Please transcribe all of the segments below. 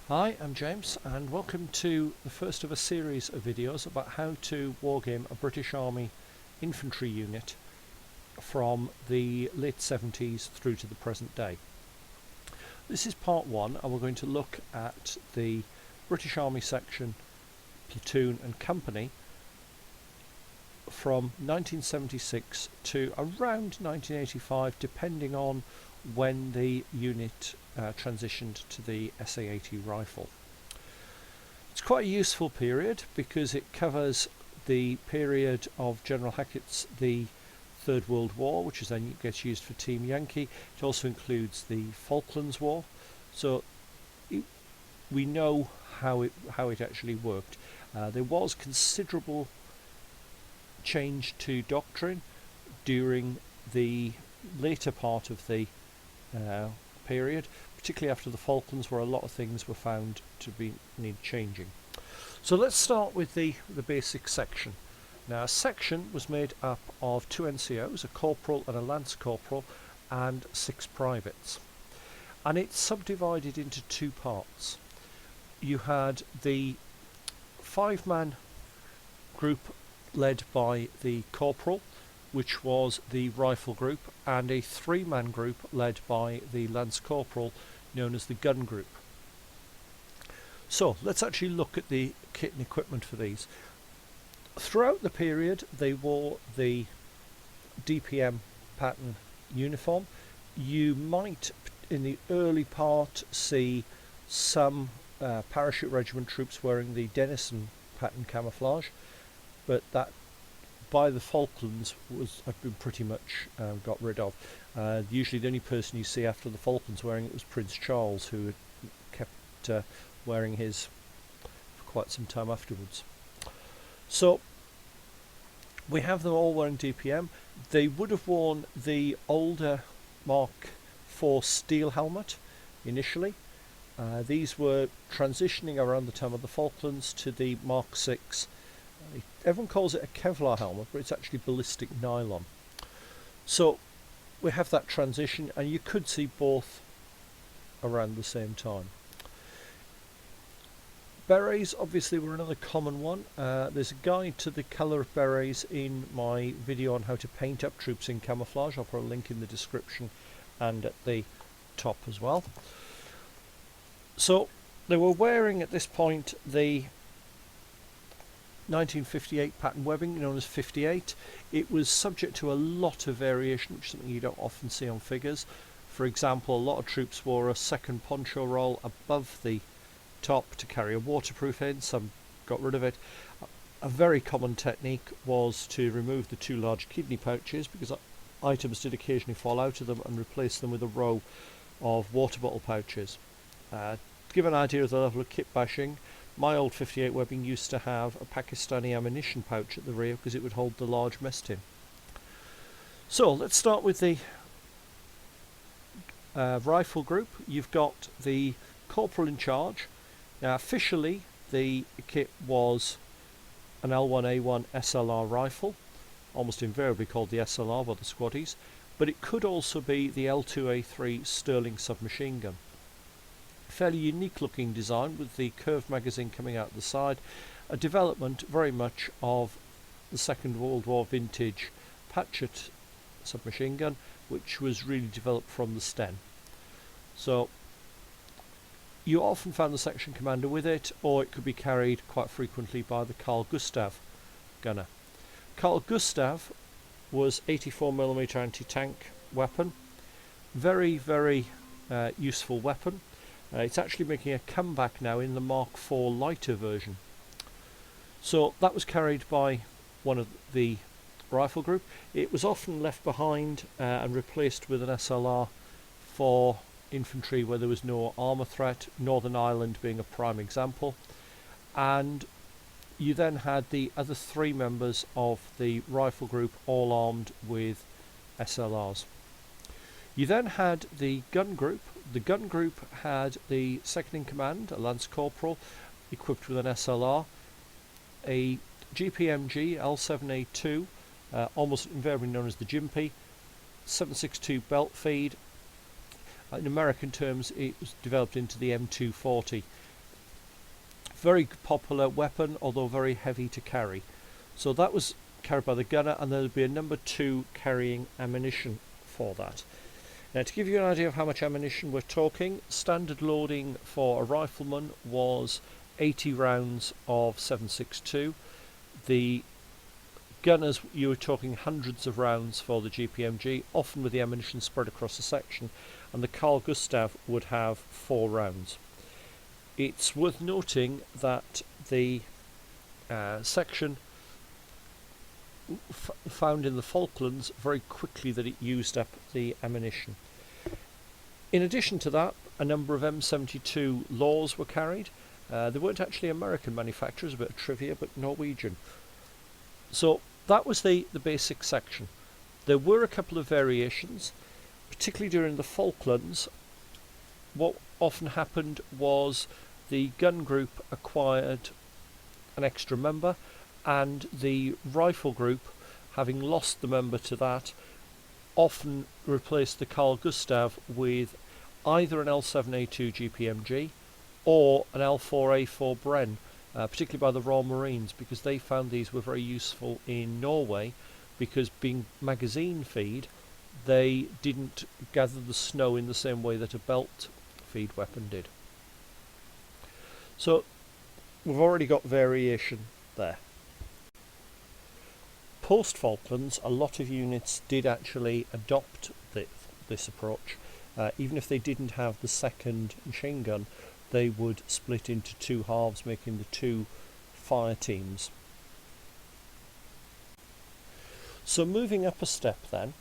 Hi, I'm James and welcome to the first of a series of videos about how to wargame a British Army infantry unit from the late 70s through to the present day. This is part one, and we're going to look at the British Army section, platoon and company from 1976 to around 1985, depending on when the unit transitioned to the SA-80 rifle. It's quite a useful period because it covers the period of General Hackett's the Third World War, which is then gets used for Team Yankee. It also includes the Falklands War, so we know how it actually worked. There was considerable change to doctrine during the later part of the period, particularly after the Falklands, where a lot of things were found to need changing. So let's start with the basic section. Now, a section was made up of 2 NCOs, a corporal and a lance corporal, and 6 privates, and it's subdivided into 2 parts. You had the 5-man group led by the corporal, which was the rifle group, and a 3-man group led by the lance corporal, known as the gun group. So let's actually look at the kit and equipment for these. Throughout the period, they wore the DPM pattern uniform. You might, in the early part, see some parachute regiment troops wearing the Denison pattern camouflage, but that by the Falklands had been pretty much got rid of. Usually the only person you see after the Falklands wearing it was Prince Charles, who had kept wearing his for quite some time afterwards. So we have them all wearing DPM. They would have worn the older Mark IV steel helmet initially. These were transitioning around the time of the Falklands to the Mark VI. Everyone calls it a Kevlar helmet, but it's actually ballistic nylon. So we have that transition, and you could see both around the same time. Berets obviously were another common one. There's a guide to the colour of berets in my video on how to paint up troops in camouflage. I'll put a link in the description and at the top as well. So they were wearing at this point the 1958 pattern webbing, known as 58. It was subject to a lot of variation, which is something you don't often see on figures. For example, a lot of troops wore a second poncho roll above the top to carry a waterproof in. Some got rid of it. A very common technique was to remove the 2 large kidney pouches, because items did occasionally fall out of them, and replace them with a row of water bottle pouches. To give an idea of the level of kit bashing, my old 58 webbing used to have a Pakistani ammunition pouch at the rear because it would hold the large mess tin. So let's start with the rifle group. You've got the corporal in charge. Now, officially the kit was an L1A1 SLR rifle, almost invariably called the SLR by the squaddies, but it could also be the L2A3 Sterling submachine gun. Fairly unique looking design with the curved magazine coming out the side, a development very much of the Second World War vintage Patchett submachine gun, which was really developed from the Sten. So you often found the section commander with it, or it could be carried quite frequently by the Carl Gustav gunner. Carl Gustav was 84mm anti-tank weapon, very useful weapon. It's actually making a comeback now in the Mark IV lighter version. So that was carried by one of the rifle group. It was often left behind and replaced with an SLR for infantry where there was no armour threat, Northern Ireland being a prime example. And you then had the other 3 members of the rifle group all armed with SLRs. You then had the gun group. The gun group had the second in command, a lance corporal, equipped with an SLR, a GPMG L7A2, almost invariably known as the Jimpy, 7.62 belt feed. In American terms, it was developed into the M240 Very popular weapon, although very heavy to carry. So that was carried by the gunner, and there would be a number 2 carrying ammunition for that. Now, to give you an idea of how much ammunition we're talking, standard loading for a rifleman was 80 rounds of 7.62. The gunners, you were talking hundreds of rounds for the GPMG, often with the ammunition spread across the section, and the Carl Gustav would have 4 rounds. It's worth noting that the section found in the Falklands very quickly that it used up the ammunition. In addition to that, a number of M72 laws were carried. They weren't actually American manufacturers, a bit of trivia, but Norwegian. So that was the basic section. There were a couple of variations, particularly during the Falklands. What often happened was the gun group acquired an extra member, and the rifle group, having lost the member to that, often replaced the Carl Gustav with either an L7A2 GPMG or an L4A4 Bren, particularly by the Royal Marines, because they found these were very useful in Norway, because being magazine feed, they didn't gather the snow in the same way that a belt feed weapon did. So we've already got variation there. Post-Falklands, a lot of units did actually adopt this approach. Even if they didn't have the second machine gun, they would split into 2 halves, making the 2 fire teams. So moving up a step then,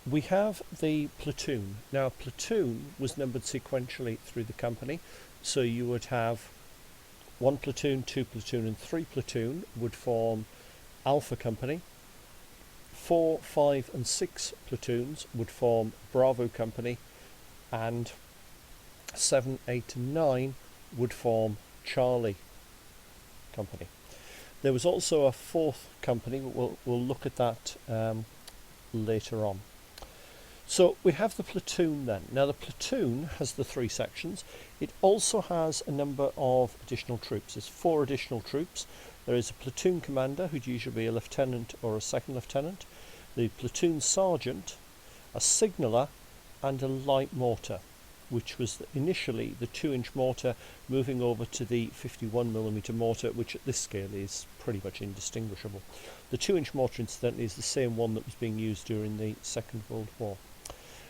we have the platoon. Now, a platoon was numbered sequentially through the company, so you would have 1 platoon, 2 platoon and 3 platoon would form Alpha Company. 4, 5 and 6 platoons would form Bravo Company, and 7, 8 and 9 would form Charlie Company. There was also a 4th company, but we'll look at that later on. So we have the platoon then. Now the platoon has the 3 sections. It also has a number of additional troops. There's 4 additional troops. There is a platoon commander, who'd usually be a lieutenant or a second lieutenant, the platoon sergeant, a signaller and a light mortar, which was initially the 2-inch mortar, moving over to the 51mm mortar, which at this scale is pretty much indistinguishable. The 2-inch mortar, incidentally, is the same one that was being used during the Second World War.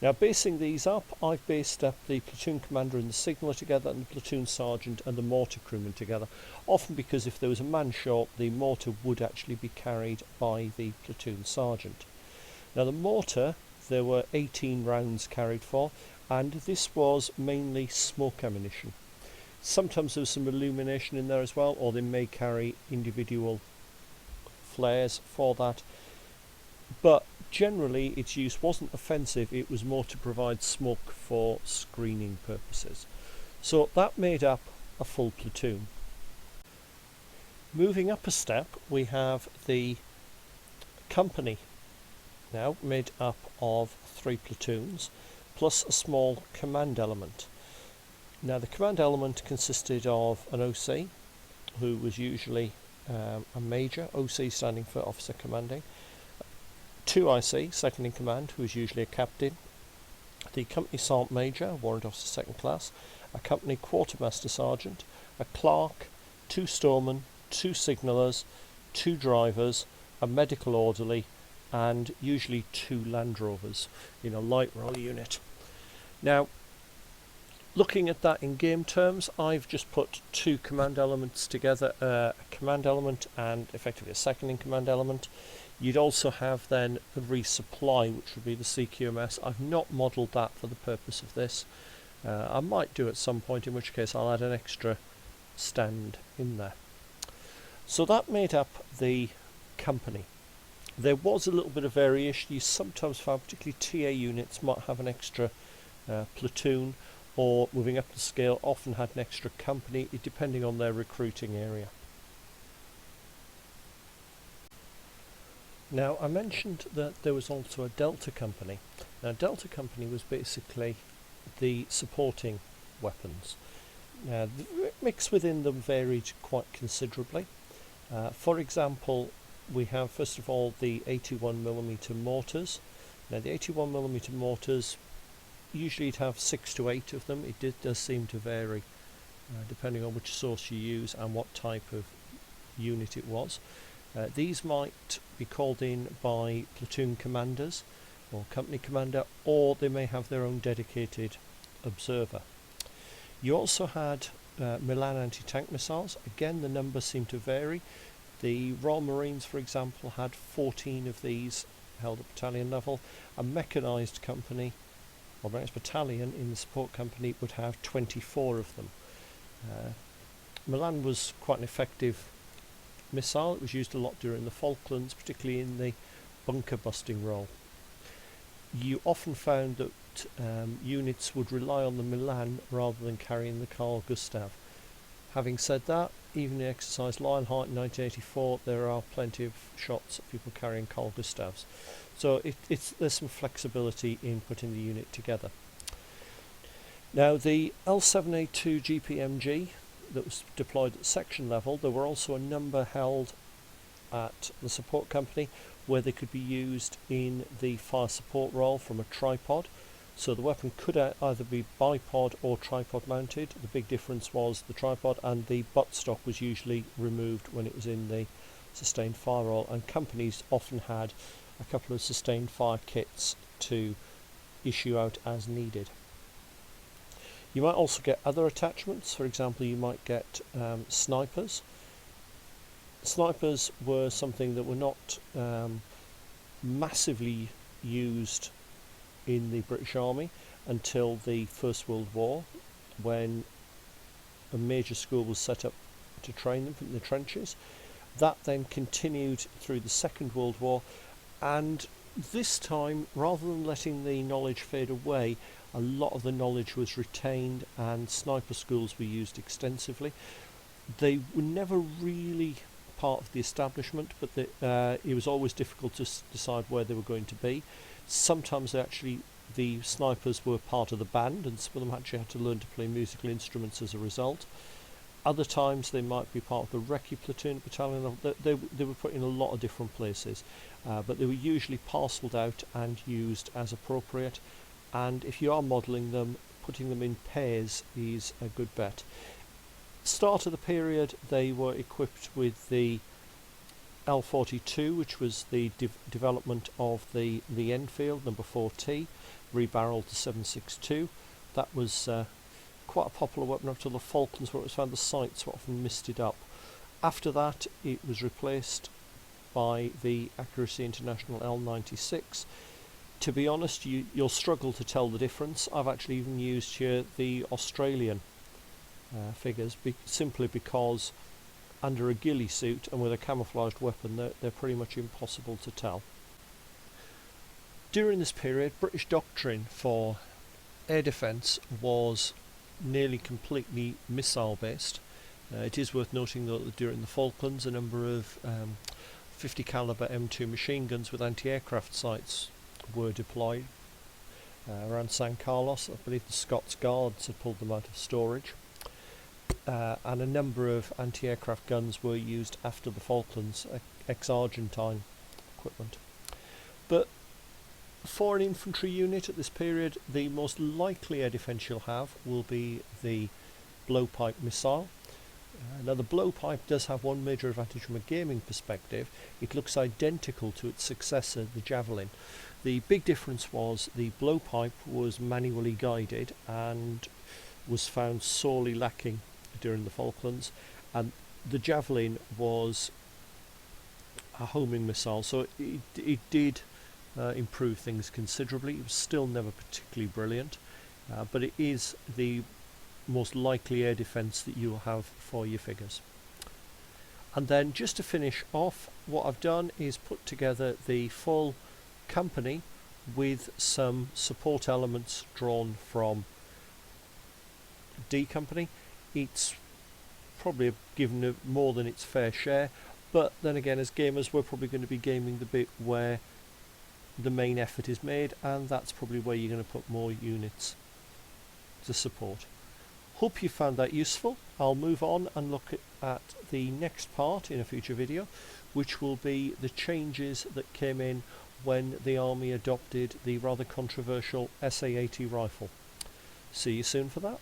Now, basing these up, I've based up the platoon commander and the signaller together, and the platoon sergeant and the mortar crewman together, often because if there was a man short, the mortar would actually be carried by the platoon sergeant. Now, the mortar, there were 18 rounds carried for, and this was mainly smoke ammunition. Sometimes there was some illumination in there as well, or they may carry individual flares for that, but generally its use wasn't offensive, it was more to provide smoke for screening purposes. So that made up a full platoon. Moving up a step, we have the company, now made up of 3 platoons plus a small command element. Now the command element consisted of an OC, who was usually a major, OC standing for officer commanding, 2 IC, second in command, who was usually a captain, the company sergeant major, warrant officer second class, a company quartermaster sergeant, a clerk, 2 storemen, 2 signallers, 2 drivers, a medical orderly, and usually 2 Land Rovers in a light rail unit. Now, looking at that in game terms, I've just put 2 command elements together, a command element and effectively a second in command element. You'd also have then the resupply, which would be the CQMS. I've not modelled that for the purpose of this. I might do at some point, in which case I'll add an extra stand in there. So that made up the company. There was a little bit of variation. You sometimes found particularly TA units might have an extra platoon, or moving up the scale often had an extra company, depending on their recruiting area. Now, I mentioned that there was also a Delta Company. Now, Delta Company was basically the supporting weapons. The mix within them varied quite considerably. For example, we have first of all the 81mm mortars. Now the 81mm mortars, usually you'd have 6 to 8 of them. It does seem to vary depending on which source you use and what type of unit it was. These might be called in by platoon commanders or company commander, or they may have their own dedicated observer. You also had Milan anti-tank missiles. Again, the numbers seem to vary. The Royal Marines, for example, had 14 of these held at battalion level. A mechanised company, or mechanized battalion in the support company, would have 24 of them. Milan was quite an effective missile. It was used a lot during the Falklands, particularly in the bunker busting role. You often found that units would rely on the Milan rather than carrying the Carl Gustav. Having said that, even in exercise Lionheart in 1984, there are plenty of shots of people carrying Carl Gustavs. So there's some flexibility in putting the unit together. Now the L7A2 GPMG that was deployed at section level, there were also a number held at the support company where they could be used in the fire support role from a tripod. So the weapon could either be bipod or tripod mounted. The big difference was the tripod, and the buttstock was usually removed when it was in the sustained fire role, and companies often had a couple of sustained fire kits to issue out as needed. You might also get other attachments. For example, you might get snipers. Snipers were something that were not massively used in the British Army until the First World War, when a major school was set up to train them in the trenches. That then continued through the Second World War, and this time, rather than letting the knowledge fade away, a lot of the knowledge was retained and sniper schools were used extensively. They were never really part of the establishment, but it was always difficult to decide where they were going to be. Sometimes the snipers were part of the band, and some of them actually had to learn to play musical instruments as a result. Other times they might be part of the recce platoon battalion. They were put in a lot of different places, but they were usually parcelled out and used as appropriate. And if you are modelling them, putting them in pairs is a good bet. Start of the period, they were equipped with the L42, which was the development of the Enfield number 4T, rebarreled to 7.62. That was quite a popular weapon up to the Falklands, where it was found the sights were often misted up. After that, it was replaced by the Accuracy International L96. To be honest, you'll struggle to tell the difference. I've actually even used here the Australian figures, simply because under a ghillie suit and with a camouflaged weapon, they're pretty much impossible to tell. During this period, British doctrine for air defence was nearly completely missile based. It is worth noting though that during the Falklands, a number of 50 caliber M2 machine guns with anti-aircraft sights were deployed around San Carlos. I believe the Scots Guards had pulled them out of storage, and a number of anti-aircraft guns were used after the Falklands, ex-Argentine equipment. But for an infantry unit at this period, the most likely air defence you'll have will be the blowpipe missile. Now the blowpipe does have one major advantage from a gaming perspective. It looks identical to its successor, the Javelin. The big difference was the blowpipe was manually guided and was found sorely lacking during the Falklands, and the Javelin was a homing missile, so it did improve things considerably. It was still never particularly brilliant, but it is the most likely air defence that you'll have for your figures. And then just to finish off, what I've done is put together the full company with some support elements drawn from D company. It's probably given it more than its fair share, but then again, as gamers, we're probably going to be gaming the bit where the main effort is made, and that's probably where you're going to put more units to support. Hope you found that useful. I'll move on and look at the next part in a future video, which will be the changes that came in when the Army adopted the rather controversial SA-80 rifle. See you soon for that.